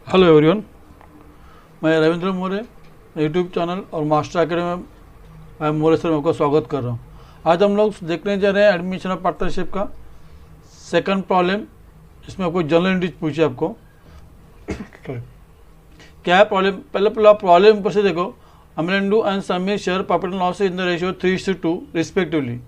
Hello everyone, मैं रविंद्र मोरे YouTube channel और master academy में मैं मोरे सर में आपका स्वागत कर रहा हूँ। आज हम लोग देखने जा रहे हैं एडमिशन ऑफ पार्टनरशिप का सेकंड प्रॉब्लम। इसमें आपको जनरल एंट्रीज पूछे आपको क्या है प्रॉब्लम। पहले प्रॉब्लम पर से देखो, Amarendu and Sameer share profit and loss in the ratio 3:2 respectively.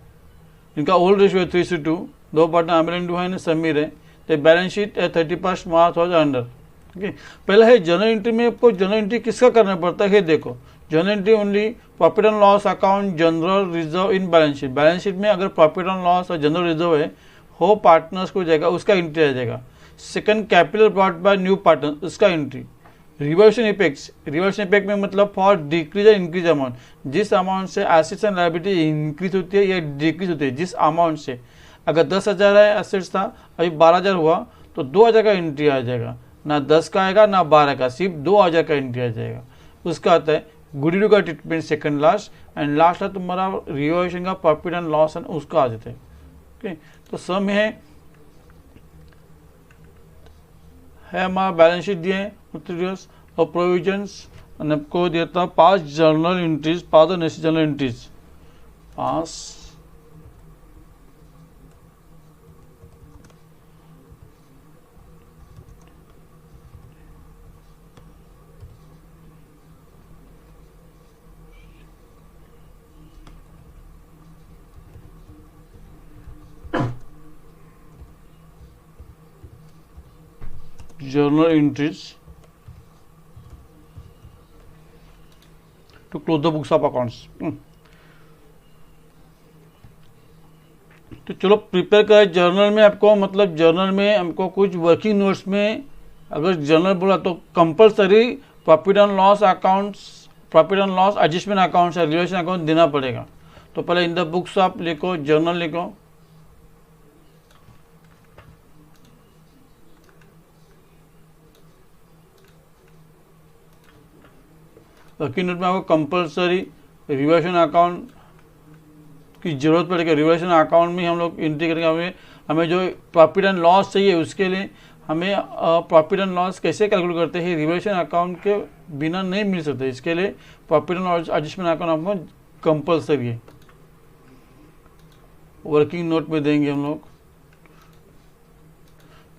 इनका ओल्ड रेशियो है 3:2। दो पार्टनर अमरेंडू है समीर है। तो balance sheet 31 March was under. Okay, पहला है जनरल एंट्री में आपको जनरल एंट्री किसका करना पड़ता है। देखो, journal entry only profit and loss account, general reserve in balance sheet. Balance sheet में अगर प्रॉफिट एंड लॉस और जनरल रिजर्व है हो पार्टनर्स को जाएगा, उसका एंट्री आ जाएगा। Second, capital brought by new partner, उसका entry. Reversion effects, reversion effect में मतलब फॉर डिक्रीज और इंक्रीज अमाउंट, जिस अमाउंट से एसेट्स एंड लायबिलिटी इंक्रीज होती है या डिक्रीज होती है, जिस अमाउंट से। अगर 10,000 है एसेट्स था, अभी 12,000 हुआ तो 2,000 का एंट्री आ जाएगा। ना 10 का आएगा ना 12 का, सिर्फ 2,000 का एंट्री आ जाएगा। उसका आता है गुडविल का treatment second last, and last है तुम्हारा रिवर्शन का प्रॉफिट एंड लॉस एंड उसका आ जाता है। ओके, तो सम है हमारा बैलेंस शीट दिए और प्रोविजंस आपको देता 5 journal entries, 5 necessary journal entries, 5 journal entries to close the books of accounts। तो चलो प्रिपेयर करें। जर्नल में आपको मतलब जर्नल में हमको कुछ वर्किंग नोट्स में अगर जर्नल बोला तो compulsory profit and loss accounts, profit and loss adjustment accounts या रिलेशन अकाउंट देना पड़ेगा। तो पहले इन द बुक्स आप लिखो, जर्नल लिखो। वर्किंग नोट में आपको कंपलसरी रिवर्शन अकाउंट की जरूरत पड़ेगी। रिवर्शन अकाउंट में हम लोग एंट्री करेंगे। हमें जो प्रॉफिट एंड लॉस चाहिए उसके लिए हमें प्रॉफिट एंड लॉस कैसे कैलकुलेट करते हैं, रिवर्शन अकाउंट के बिना नहीं मिल सकते। इसके लिए profit and loss adjustment account आपको कंपलसरी है। वर्किंग नोट में देंगे हम लोग।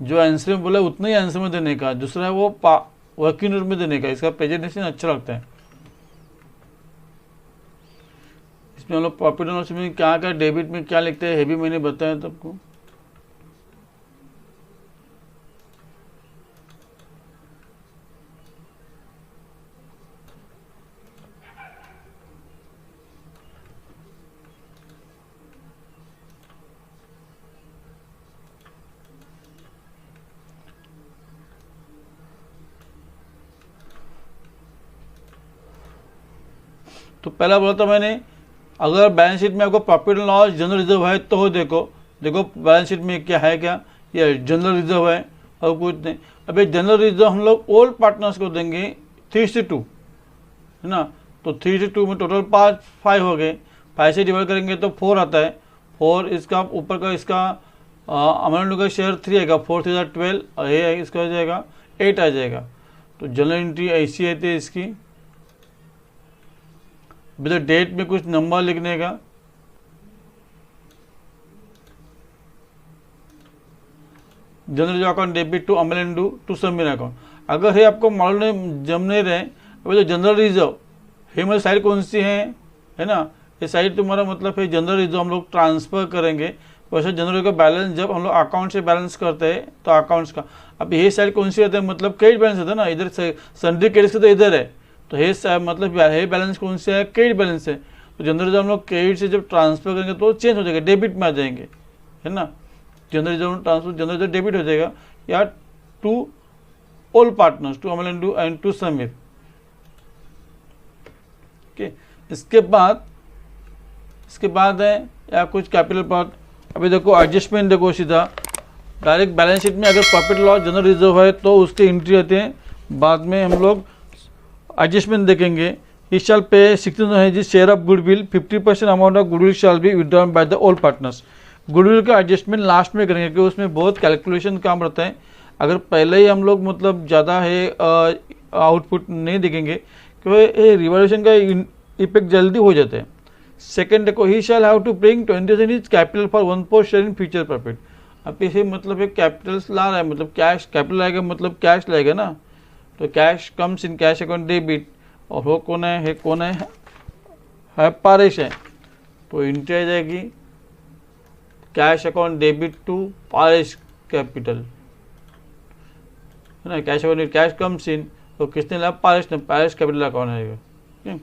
जो आंसर में बोला उतना ही आंसर में देने का, दूसरा है वो वर्किंग नोट में देने का। इसका प्रेजेंटेशन अच्छा लगता है। इसमें हम लोग प्रॉफिट एंड लॉस में क्या क्या डेबिट में क्या लिखते हैं, हेवी मैंने बताया सबको। तो पहला बोला था मैंने, अगर बैलेंस शीट में आपको profit and loss general reserve है तो देखो बैलेंस शीट में क्या है, क्या ये जनरल रिजर्व है और कुछ नहीं। अभी जनरल रिजर्व हम लोग ओल्ड पार्टनर्स को देंगे 3:2, है ना। तो 3:2 में टोटल 5 हो गए। 5 से डिवाइड करेंगे तो 4 आता है। 4 इसका ऊपर का इसका अमाउंट का शेयर 3 आएगा, 4 3 12 और ये इसका हो जाएगा 8 आ जाएगा। तो जनरल एंट्री ऐसी आती है इसकी। विद डेट में कुछ नंबर लिखने का। Journal account debit to Amarendu to Sameer account. अगर है आपको मालूम जम नहीं रहे अभी तो जनरल रिजर्व है मेरी साइड कौन सी है ना। ये साइड तुम्हारा मतलब है जनरल रिजर्व हम लोग ट्रांसफर करेंगे। वैसे जनरल का बैलेंस जब हम लोग अकाउंट से बैलेंस करते हैं तो अकाउंट्स का अब ये साइड कौन सी होता है, मतलब क्रेडिट बैलेंस होता है ना। इधर से सन्ड्री क्रेडिट से तो इधर है, तो हे मतलब है बैलेंस कौन से है, क्रेडिट बैलेंस है। तो जनरल जब हम लोग क्रेडिट से जब ट्रांसफर करेंगे तो चेंज हो जाएगा, डेबिट में आ जाएंगे, है ना। जनरल जब ट्रांसफर जनरल जब डेबिट हो जाएगा या to all partners, to Amarendu and to Sameer. Okay, इसके बाद है या कुछ कैपिटल पार्ट। अभी देखो एडजस्टमेंट, देखो सीधा डायरेक्ट बैलेंस शीट में अगर प्रॉफिट लॉस जनरल रिजर्व है तो उसके एंट्री आते हैं। बाद में हम लोग एडजस्टमेंट देखेंगे। ही शैल पे 16 share of goodwill, 50% amount of goodwill shall be withdrawn by the old partners. Goodwill का एडजस्टमेंट लास्ट में करेंगे क्योंकि उसमें बहुत कैलकुलेशन काम रहता है। अगर पहले ही हम लोग मतलब ज़्यादा है आउटपुट नहीं देखेंगे क्योंकि ये रिवॉल्यूशन का इफेक्ट जल्दी हो जाता है। सेकेंड देखो, he shall have to bring 20,000 is capital for 1 share in future profit. अब इसे मतलब एक कैपिटल्स ला रहा है, मतलब कैश कैपिटल आएगा मतलब कैश लाएगा ना, तो cash comes in cash account debit. और वो कौन है पारेश है, तो एंट्री आ जाएगी cash account debit to Paresh capital, है ना। Cash account cash comes in, तो किसने लाया, पारेश ने, पारेश कैपिटल अकाउंट आएगा।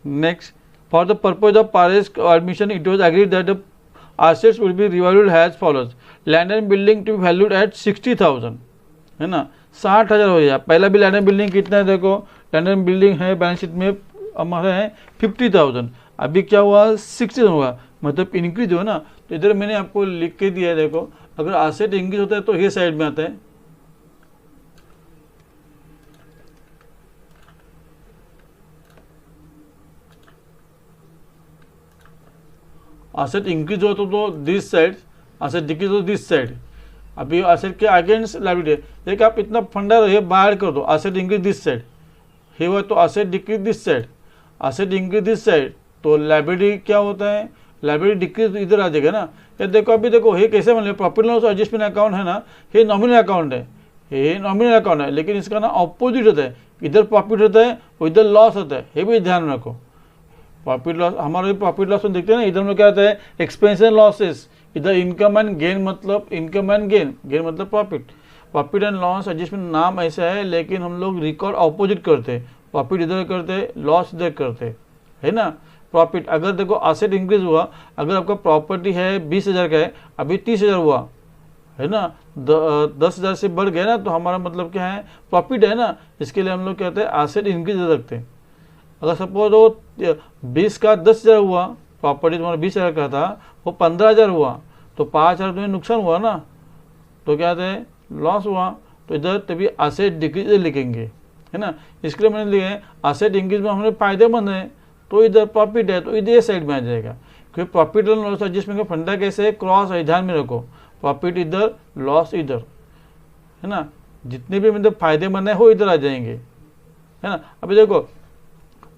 Next, for the purpose of Paresh admission it was agreed that the assets will be revalued as follows, land and building to be valued at 60,000, है ना, 60,000 हो गया। पहला भी लैंड एंड बिल्डिंग कितना है, देखो लैंड एंड बिल्डिंग है बैलेंस शीट में हमारा है 50,000, अभी क्या हुआ 60,000 हुआ, मतलब इंक्रीज हो ना। तो इधर मैंने आपको लिख के दिया है, देखो अगर एसेट इंक्रीज होता है तो ये साइड में आता है, एसेट इंक्रीज हो तो दिस साइड, एसेट डिक्रीज हो दिस साइड। अभी एसेट के अगेंस्ट लायबिलिटी, देखिए आप इतना फंडा रहे बाहर कर दो, एसेट इंक्रीज दिस साइड, हे हुआ तो asset decrease this side, asset increase this side, तो लायबिलिटी क्या होता है, लायबिलिटी डिक्रीज इधर आ जाएगा ना। ये देखो अभी देखो ये कैसे मान लिया, प्रॉफिट लॉस एडजस्टमेंट अकाउंट है ना, ये नॉमिनल अकाउंट है, ये नॉमिनल अकाउंट है, लेकिन इसका ना ऑपोजिट होता है, इधर प्रॉफिट होता है और इधर लॉस होता है, ये भी ध्यान रखो। प्रॉफिट लॉस हमारे प्रॉफिट लॉस में देखते हैं ना, इधर में क्या आता है एक्सपेंशन लॉसेस, इधर इनकम एंड गेन, मतलब इनकम एंड गेन, गेन मतलब profit. Profit and loss adjustment नाम ऐसा है, लेकिन हम लोग रिकॉर्ड ऑपोजिट करते हैं, प्रॉफिट इधर करते हैं, लॉस इधर करते हैं, है ना। प्रॉफिट अगर देखो एसेट इंक्रीज हुआ, अगर आपका प्रॉपर्टी है 20,000 का है, अभी 30,000 हुआ, है ना, 10,000 से बढ़ गया ना, तो हमारा मतलब क्या है, प्रॉफिट है ना। इसके लिए हम लोग कहते हैं एसेट इंक्रीज रखते हैं। अगर सपोज वो 20 का 10,000 हुआ, प्रॉपर्टी तुम्हारा 20,000 का था, वो 15,000 हुआ, तो 5,000 तुम्हें नुकसान हुआ ना, तो क्या कहते हैं लॉस हुआ, तो इधर तभी एसेट डिक्रीज लिखेंगे, है ना। इसके लिए मैंने लिखे एसेट इंक्रीज में हमें फायदेमंद है, तो इधर प्रॉफिट है तो इधर साइड में आ जाएगा, क्योंकि प्रॉफिट और लॉस एडजस्टमेंट का फंडा कैसे है, क्रॉस है, ध्यान में रखो, प्रॉफिट इधर लॉस इधर, है ना। जितने भी मतलब फायदेमंद है वो इधर आ जाएंगे, है ना। अभी देखो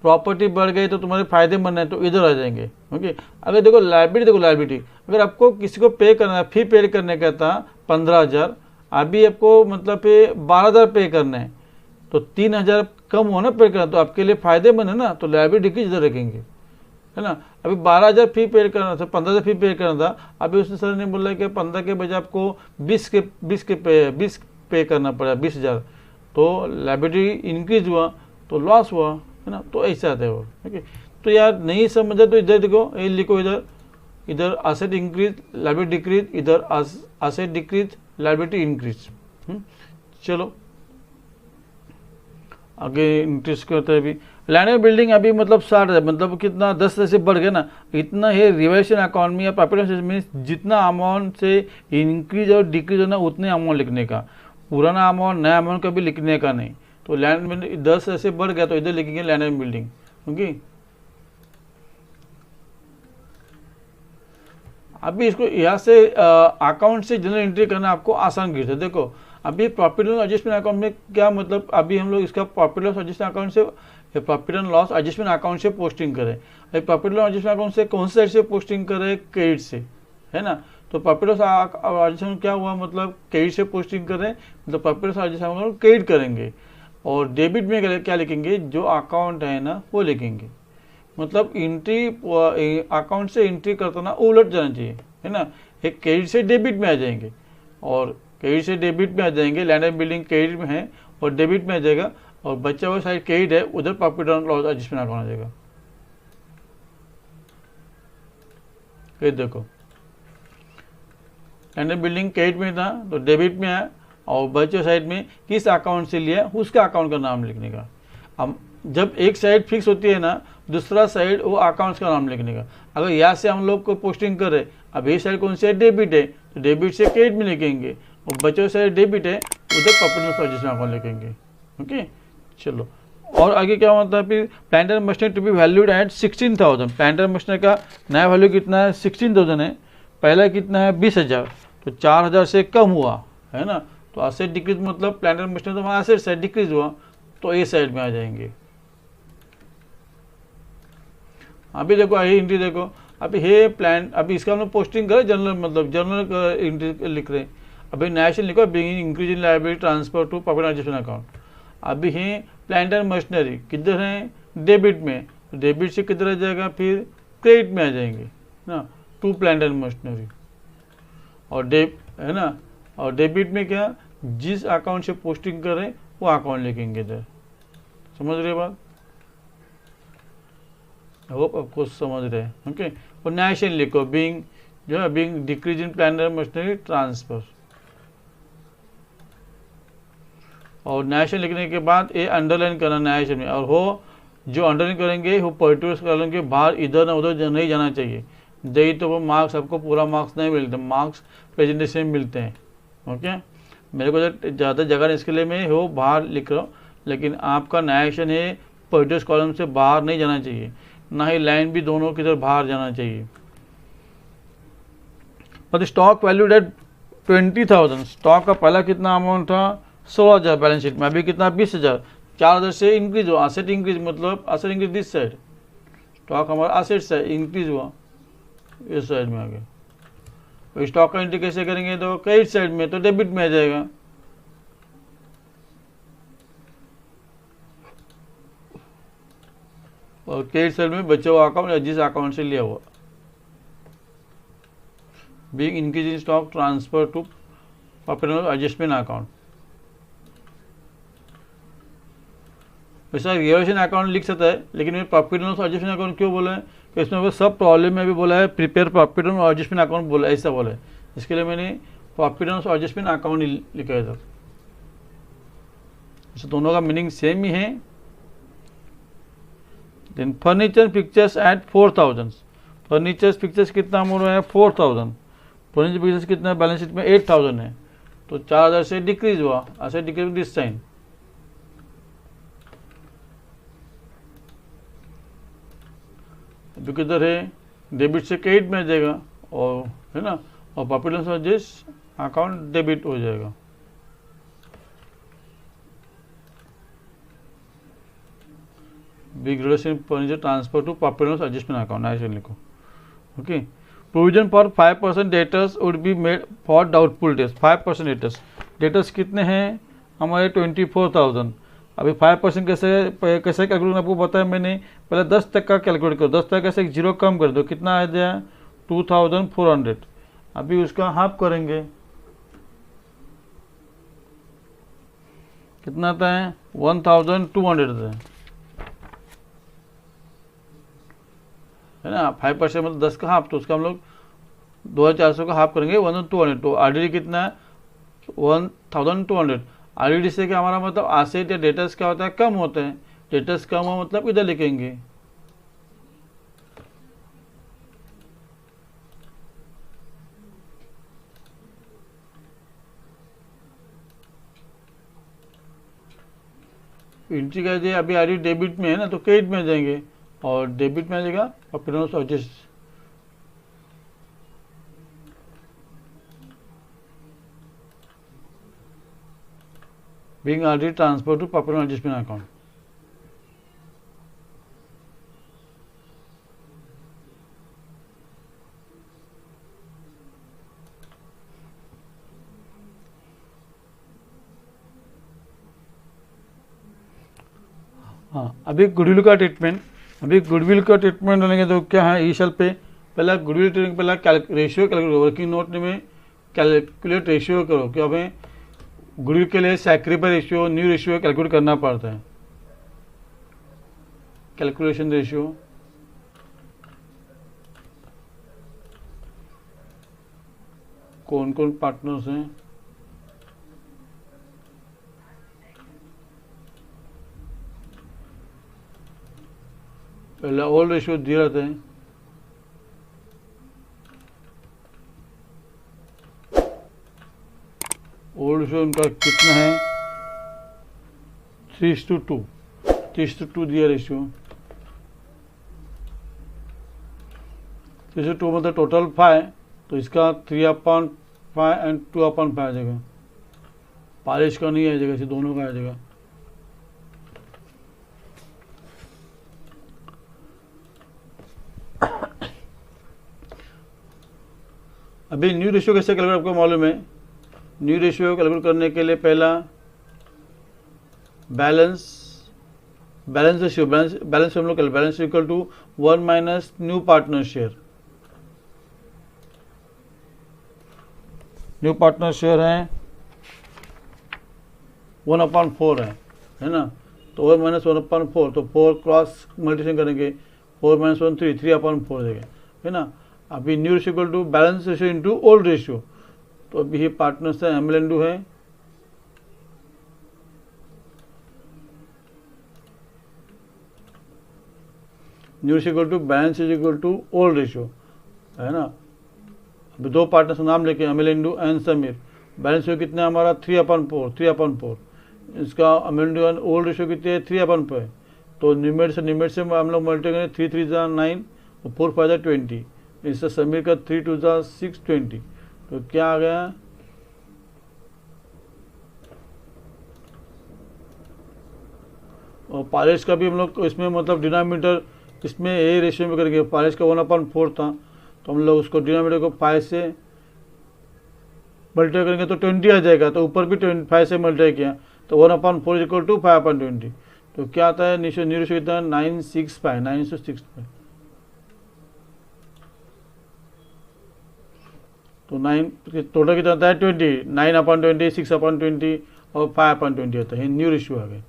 प्रॉपर्टी बढ़ गई तो तुम्हारे फायदेमंद है तो इधर आ जाएंगे, ओके। अगर देखो लायबिलिटी, देखो लायबिलिटी अगर आपको किसी को पे करना है, फी पे करने का था 15,000, अभी आपको मतलब पे 12,000 पे करना है, तो 3,000 कम होना पे करना, तो आपके लिए फायदेमंद है ना, तो लायबिलिटी की इधर रखेंगे, है ना। अभी 12,000 फी पे करना था, 15,000 फी पे करना था, अभी उसने सर ने बोला कि 15 के बजाय आपको 20 पे करना पड़ा, 20,000, तो लायबिलिटी इंक्रीज हुआ तो लॉस हुआ, है ना। तो ऐसा आता है वो, ओके। तो यार नहीं समझा तो इधर देखो, ये लिखो इधर, इधर एसेट इंक्रीज लायबिलिटी डिक्रीज, इधर एसेट डिक्रीज लायबिलिटी इंक्रीज। चलो आगे इंक्रीज करते हैं। अभी लैंड एंड बिल्डिंग अभी मतलब 60,000, मतलब कितना 10,000 से बढ़ गया ना, इतना है रिवैल्यूएशन अकाउंट में या प्रॉफिट में जितना अमाउंट से इंक्रीज और डिक्रीज होना उतने अमाउंट लिखने का, पुराना अमाउंट नया अमाउंट कभी लिखने का नहीं। तो लैंड में 10 ऐसे बढ़ गया तो इधर लिखेंगे लैंड एंड बिल्डिंग, ओके। अभी इसको यहाँ से अकाउंट से जनरल एंट्री करना आपको आसान गिरता है। देखो अभी प्रॉफिट एंड एडजस्टमेंट अकाउंट में क्या मतलब, अभी हम लोग इसका प्रॉफिट लॉस एडजस्टमेंट अकाउंट से profit and loss adjustment account से पोस्टिंग करें। अभी प्रॉफिट लॉस एडजस्टमेंट अकाउंट से कौन सी साइड से पोस्टिंग करें, क्रेडिट से, है ना। तो प्रॉफिट लॉस एडजस्टमेंट क्या हुआ, मतलब क्रेडिट से पोस्टिंग करें, मतलब profit loss adjustment account credit करेंगे। और डेबिट में क्या लिखेंगे, जो अकाउंट है ना वो लिखेंगे, मतलब एंट्री अकाउंट से एंट्री करता ना उलट जाना चाहिए, है ना। एक क्रेडिट से डेबिट में आ जाएंगे, और क्रेडिट से डेबिट में आ जाएंगे, लैंड एंड बिल्डिंग क्रेडिट में है और डेबिट में आ जाएगा, और बचा हुआ साइड क्रेडिट है, उधर profit and loss adjustment account आ जाएगा। ये देखो लैंड एंड बिल्डिंग क्रेडिट में था तो डेबिट में है, और बचे साइड में किस अकाउंट से लिया उसका अकाउंट का नाम लिखने का। अब जब एक साइड फिक्स होती है ना, दूसरा साइड वो अकाउंट्स का नाम लिखने का। अगर यहाँ से हम लोग को पोस्टिंग करें, अब ये साइड कौन सी है, डेबिट है, तो डेबिट से क्रेडिट में लिखेंगे, और बचे साइड डेबिट है उधर प्रॉफिट लॉस एडजस्टमेंट अकाउंट लिखेंगे, ओके। चलो और आगे क्या होता है, फिर plant and machinery to be valued at 16,000। Plant and machinery का नया वैल्यू कितना है, 16,000 है, पहला कितना है 20,000, तो 4,000 से कम हुआ, है ना। तो एसेट डिक्रीज मतलब प्लांट एंड मशीनरी तो वहाँ एसेट साइड डिक्रीज हुआ, तो ए साइड में आ जाएंगे। अभी देखो आई एंट्री देखो, अभी हे प्लान, अभी इसका हम लोग पोस्टिंग करें जनरल, मतलब जनरल एंट्री लिख रहे हैं। अभी नेशनल लिखो being increase in liability transfer to profit and adjustment account. अभी है प्लांट एंड मशीनरी किधर है, डेबिट में, तो डेबिट से किधर आ जाएगा, फिर क्रेडिट में आ जाएंगे ना, टू प्लांट एंड मशीनरी। और है ना, और डेबिट में क्या, जिस अकाउंट से पोस्टिंग कर रहे हैं वो अकाउंट लिखेंगे इधर। समझ रहे बात, होप आपको समझ रहे हैं। ओके, और नेशनल लिखो बीइंग, जो है being decrease in plant and machinery transfer. और नेशनल लिखने के बाद ये अंडरलाइन करना नेशनल में, और हो जो अंडरलाइन करेंगे वो पर्टिकुलर कॉलम के बाहर इधर ना उधर नहीं जाना चाहिए, यही तो वो मार्क्स, आपको पूरा मार्क्स नहीं मिलते, मार्क्स प्रेजेंटेशन में मिलते हैं। ओके, मेरे को ज़्यादा जगह नहीं, इसके लिए मैं वो बाहर लिख रहा हूँ, लेकिन आपका नेशन है पर्टिकुलर कॉलम से बाहर नहीं जाना चाहिए, ना ही लाइन भी दोनों की तरफ बाहर जाना चाहिए। पर स्टॉक वैल्यूड एट 20,000, स्टॉक का पहला कितना अमाउंट था 16,000 बैलेंस शीट में, अभी कितना 20,000, 4,000 से इंक्रीज हुआ, असेट इंक्रीज मतलब asset increase this side, stock हमारा असेट से इंक्रीज हुआ, इस साइड में आ गया। तो स्टॉक का एंट्री कैसे करेंगे, तो क्रेडिट साइड में, तो डेबिट में आ जाएगा। और क्रेडिट साइड में बचा हुआ अकाउंट या जिस अकाउंट से लिया हुआ, being increase in stock transfer to profit and loss adjustment account. वैसा रिवॉल्यूशन अकाउंट लिख सकता है, लेकिन मैं profit and loss adjustment account क्यों बोला है, कि इसमें सब प्रॉब्लम में भी बोला है prepare profit and loss adjustment account बोला, ऐसा बोला है, इसके लिए मैंने profit and loss adjustment account लिखा है। तो दोनों का मीनिंग सेम ही है। Then furniture pictures at 4,000, furniture pictures कितना अमाउंट है 4,000, फर्नीचर पिक्चर्स कितना बैलेंस शीट में 8,000 है, तो 4,000 से डिक्रीज हुआ, ऐसे डिक्रीज दिस साइन। अभी किधर है, डेबिट से क्रेडिट में आ जाएगा, और है ना, और प्रॉफिट एंड लॉस जिस अकाउंट डेबिट हो जाएगा। Big relation furniture transfer to profit and loss adjustment account, ऐसे लिखो। Okay, provision for 5% debtors would be made for doubtful debts, 5% debtors कितने हैं हमारे 24,000। अभी 5% कैसे कैलकुलेट आपको बताया मैंने, पहले 10 तक का कैलकुलेट करो, 10 तक कैसे एक जीरो कम कर दो, कितना आ जाए 2,400। अभी उसका हाफ करेंगे, कितना आता है 1,200 आता है ना। 5% मतलब 10 का हाफ, तो उसका हम लोग 2,400 का हाफ करेंगे 1,200, तो ऑलरेडी कितना है 1,200। ऑलरेडी से क्या हमारा मतलब एसेट या डेटर्स क्या होता है, कम होते हैं, डेटर्स कम हो मतलब इधर लिखेंगे। एंट्री कर दिए, अभी ऑलरेडी डेबिट में है ना, तो क्रेडिट में जाएंगे, और डेबिट में आ जाएगा profit and loss adjust. Being already transfer to profit and adjustment account. हाँ, अभी गुडविल का ट्रीटमेंट, अभी गुडविल का ट्रीटमेंट लेंगे तो क्या है, ई सेल पे पहला गुडविल ट्रीटमेंट, पहला रेशियो कैलकुलेट, वर्किंग नोट में कैलकुलेट रेशियो करो, क्या हमें गुडविल के लिए sacrifice ratio, new ratio calculate करना पड़ता है। कैलकुलेशन रेशियो, कौन कौन पार्टनर्स हैं, पहला ओल्ड रेशियो दिए रहते हैं, ओल्ड रेशियो उनका कितना है 3:2, 3:2 दिया रेशियो, 3:2 मतलब टोटल 5, तो इसका 3/5 एंड 2/5 आ जाएगा। पालिश का नहीं आ जाएगा, इसे दोनों का आ जाएगा। अभी न्यू रेशियो कैसे कैलकुलेट आपको मालूम है। न्यू रेशियो कैलकुलेट करने के लिए पहला बैलेंस रेशियो, बैलेंस हम लोग balance equal to 1 minus new partner share. New partner share है 1/4 है ना। तो 1 माइनस 1/4, तो 4 क्रॉस मल्टीप्लिकेशन करेंगे, 4 माइनस 1 3, 3/4 देगा, है ना। अभी new ratio equal to balance ratio into old ratio. तो अभी ये पार्टनर्स है ML&U है, new ratio equal to balance equal to old ratio, है ना। अभी दो पार्टनर्स का नाम लेके ML&U and Sameer. Balance ratio कितना है हमारा 3/4, इसका ML&U एंड ओल्ड रेशियो कितने है 3/4। तो न्यूमेरेटर से हम लोग मल्टीप्लाई करें, 3 3 जा 9 और 4 5 जा 20, इससे समीर का 3 2 जा 6 20। तो क्या आ गया, और पालिश का भी हम लोग इसमें मतलब डिनोमिनेटर इसमें ए रेशियो में करेंगे। पालिश का 1/4 था, तो हम लोग उसको डिनोमिनेटर को 5 से मल्टीप्लाई करेंगे तो 20 आ जाएगा। तो ऊपर भी 5 से मल्टीप्लाई किया तो 1/4 इक्वल टू 5/20। तो क्या आता है, न्यू रेशियो कितना है 965। तो 9 टोटल कितना आता है 20, 9/20, 6/20 और 5/20 होता है। न्यू रेशियो आ गया।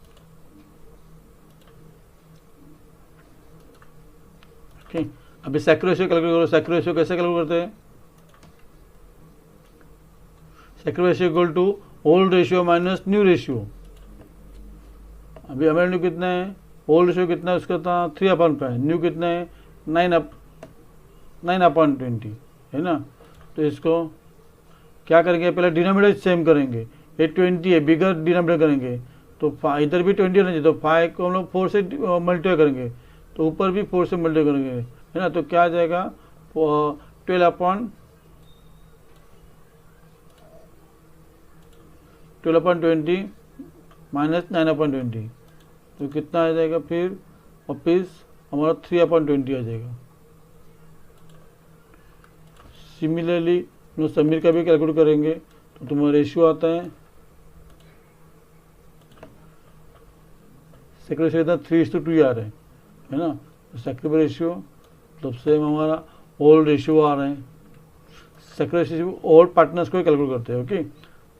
अभी सैक्रो रेशियो कैलकुलेट करो। सैक्रो रेशियो कैसे कैलकुलेट करते हैं, sacrifice ratio equal to old ratio minus new ratio. अभी ML&U कितना है, ओल्ड रेशियो कितना है उसका था 3/5, न्यू कितना है 9/20, है ना। तो इसको क्या करेंगे, पहले डिनोमिनेटर सेम करेंगे, ये 20 है, बिगर डिनोमिनेटर करेंगे तो इधर भी 20 होना चाहिए। तो 5 को हम लोग 4 से मल्टीप्लाई करेंगे, तो ऊपर भी 4 से मल्टीप्लाई करेंगे, है ना। तो क्या आ जाएगा 12/20 माइनस 9/20। तो कितना आ जाएगा फिर वापिस हमारा 3/20 आ जाएगा। सिमिलरली हम समीर का भी कैलकुलेट करेंगे, तो तुम्हारा रेशियो आता है सेक्रेटरी रेशियो इतना 3:2 आ रहे हैं, है ना। तो सेक्रेटरी रेशियो तब से हमारा ओल्ड रेशियो आ रहे हैं। सेक्रेटरी रेशियो ओल्ड पार्टनर्स को कैलकुलेट करते हैं, ओके।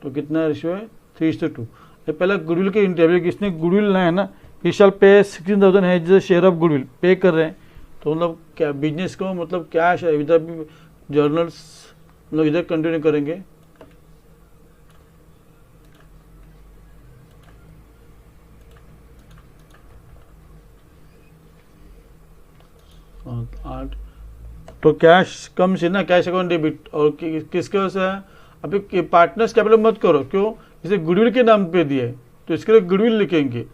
तो कितना रेशियो है 3:2। ये पहले गुडविल के इंटरव्यू, किसने गुडविल ना है ना, ही शैल पे 16,000 है जो शेयर ऑफ गुडविल पे कर रहे हैं। तो मतलब क्या बिजनेस को मतलब क्या इधर भी जर्नल्स हम लोग इधर कंटिन्यू करेंगे। आठ, तो कैश कम से ना, कैश अकाउंट डेबिट, और किसके वजह से है, अभी पार्टनर्स कैपिटल मत करो, क्यों, इसे गुडविल के नाम पे दिए तो इसके लिए गुडविल लिखेंगे,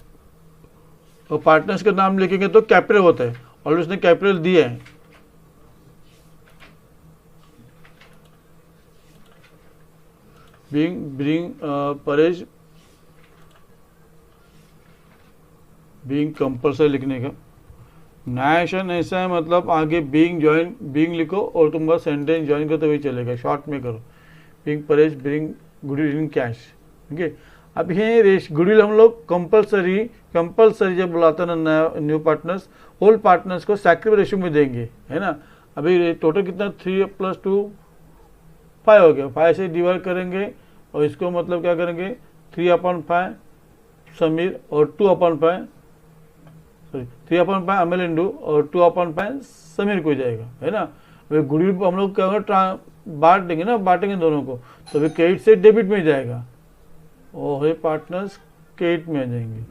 और पार्टनर्स का नाम लिखेंगे तो कैपिटल होता है, और उसने कैपिटल दिया है। परेश बीइंग कंपल्सरी लिखने का। न्यायशन ऐसा है, मतलब आगे बीइंग लिखो और तुम बस सेंटेंस ज्वाइन करो तो वही चलेगा, शॉर्ट में करो। Being Paresh bring goodwill in cash, ठीक है। अब ये गुडविल हम लोग कंपल्सरी जब बुलाते हैं ना न्यू पार्टनर्स, ओल्ड पार्टनर्स को सैक्रिफाइस रेशियो में देंगे, है ना। अभी टोटल कितना 3 + 2 5 हो गया, 5 से डिवाइड करेंगे और इसको मतलब क्या करेंगे 3/5 समीर और 2/5 3/5 ML&U और 2/5 समीर को जाएगा, है ना। अभी गुडविल हम लोग क्या बांट देंगे ना, बांटेंगे दोनों को, तो अभी क्रेडिट से डेबिट में जाएगा और ये पार्टनर्स क्रेडिट में आ जाएंगे।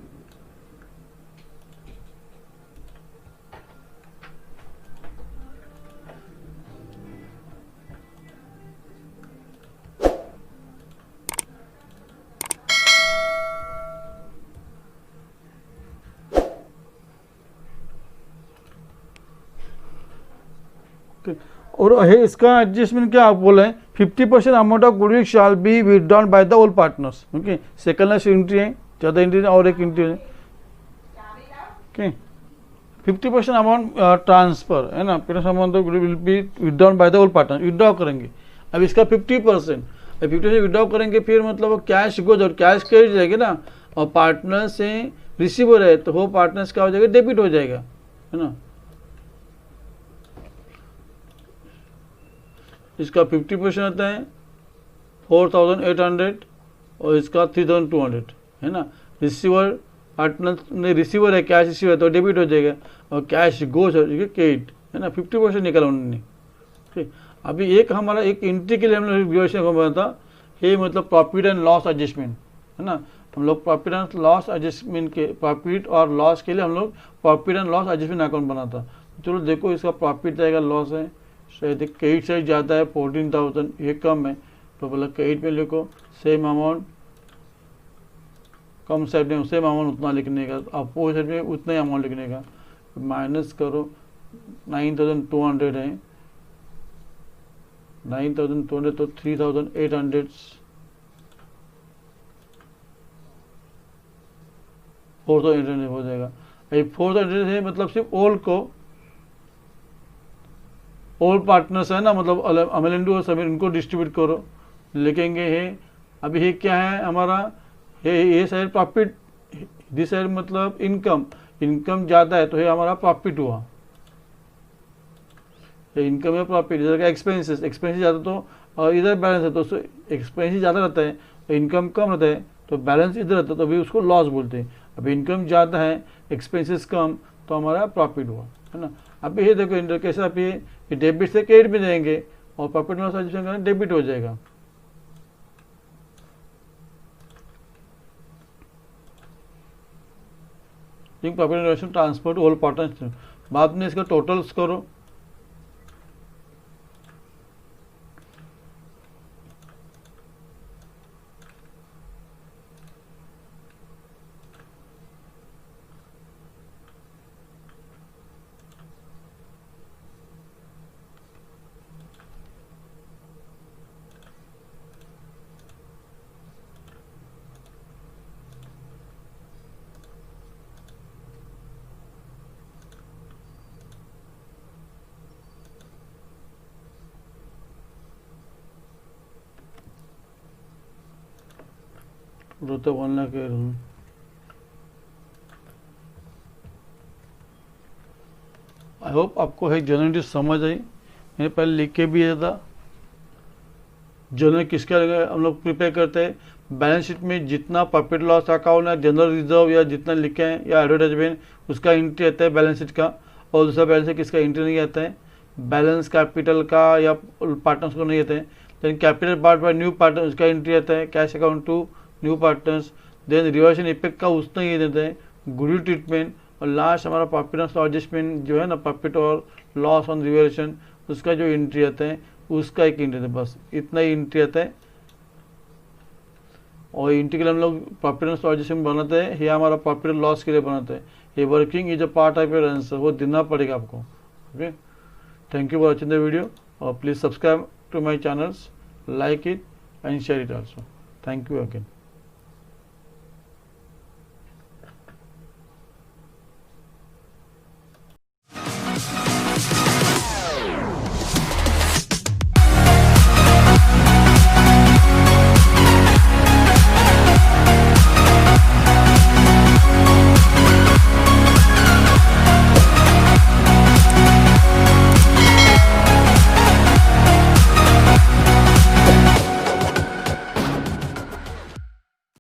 और इसका एडजस्टमेंट क्या आप बोले हैं, 50% amount of goodwill shall be withdrawn by the old partners. Okay, second last entry है, ज़्यादा एंट्री और एक एंट्री है। ओके, 50% अमाउंट ट्रांसफर है ना, फिर amount of goodwill will be withdrawn by the old partner, withdraw करेंगे। अब इसका 50% 50% विथड्रॉ करेंगे, फिर मतलब कैश गोज और कैश क्रेडिट जाएगी ना, और पार्टनर से रिसीवर है तो वो पार्टनर्स क्या हो जाएगा, डेबिट हो जाएगा, है ना। इसका 50% आता है 4800 और इसका 3200, है ना। रिसीवर पार्टनर ने रिसीवर है, कैश रिसीवर है तो डेबिट हो जाएगा, और कैश गोज हो जाएगा क्रेडिट, है ना। 50% निकला उन्होंने। ठीक, अभी एक हमारा एक एंट्री के लिए हम लोग रिवर्शन को बना था, ये मतलब प्रॉफिट एंड लॉस एडजस्टमेंट, है ना। हम लोग प्रॉफिट एंड लॉस एडजस्टमेंट के प्रॉफिट और लॉस के लिए हम लोग profit and loss adjustment account बना था। चलो देखो, इसका प्रॉफिट जाएगा, लॉस है, शायद क्रेडिट साइड ज़्यादा है 14,000, ये कम है तो बोला क्रेडिट में लिखो सेम अमाउंट, कम साइड में सेम अमाउंट उतना लिखने का, अपोजिट साइड में उतना ही अमाउंट लिखने का। माइनस करो, 9,200 है, 9,200 तो 3,800, 4,800 हो जाएगा। ये 4,800 है मतलब सिर्फ ओल्ड पार्टनर्स है ना, मतलब अमेलेंडू और समीर, इनको डिस्ट्रीब्यूट करो, लिखेंगे है। अभी ये क्या है हमारा, ये साइड प्रॉफिट, दिस साइड मतलब इनकम, इनकम ज़्यादा है तो ये हमारा प्रॉफिट हुआ, इनकम है प्रॉफिट। इधर का एक्सपेंसेस, एक्सपेंसेस ज़्यादा तो इधर बैलेंस है तो एक्सपेंसेस ज़्यादा रहता है तो इनकम कम रहता है तो बैलेंस इधर रहता है, तो अभी उसको लॉस बोलते हैं। अभी इनकम ज़्यादा है, एक्सपेंसेस कम, तो हमारा प्रॉफिट हुआ, है ना। अब ये देखो इंटर कैसे, आप ये डेबिट से क्रेडिट में जाएंगे और प्रॉफिट लॉस एडजस्टमेंट डेबिट हो जाएगा। Profit and transfer to old partners, बाद में इसका टोटल्स करो। तो 1 लाख आई होप आपको है जनरल समझ आई। मैंने पहले लिख के भी दिया था जनरल किसका हम लोग प्रिपेयर करते हैं, बैलेंस शीट में जितना प्रॉफिट लॉस अकाउंट है, जनरल रिजर्व या जितना लिखे हैं या एडवर्टाइजमेंट उसका एंट्री आता है बैलेंस शीट का, और दूसरा बैलेंस शीट किसका एंट्री नहीं आता है, बैलेंस कैपिटल का या पार्टनर्स को नहीं आता है। Then capital part by new partner उसका एंट्री आता है, cash account to new partners, then reversion effect का उतना ही देते हैं, गुडविल ट्रीटमेंट, और लास्ट हमारा प्रॉफिट लॉस एडजस्टमेंट जो है ना, प्रॉफिट और लॉस ऑन रिवर्सन उसका जो एंट्री आता है उसका एक एंट्री आता है, बस इतना ही एंट्री आता है। और एंट्री के लिए हम लोग प्रॉफिट लॉस एडजस्टमेंट बनाते हैं, ये हमारा प्रॉफिट लॉस के लिए बनाते हैं। ये working is a part of your answer, वो देना पड़ेगा आपको। Okay, thank you for watching the video, और please subscribe to my channels, like it and share it also. Thank you again.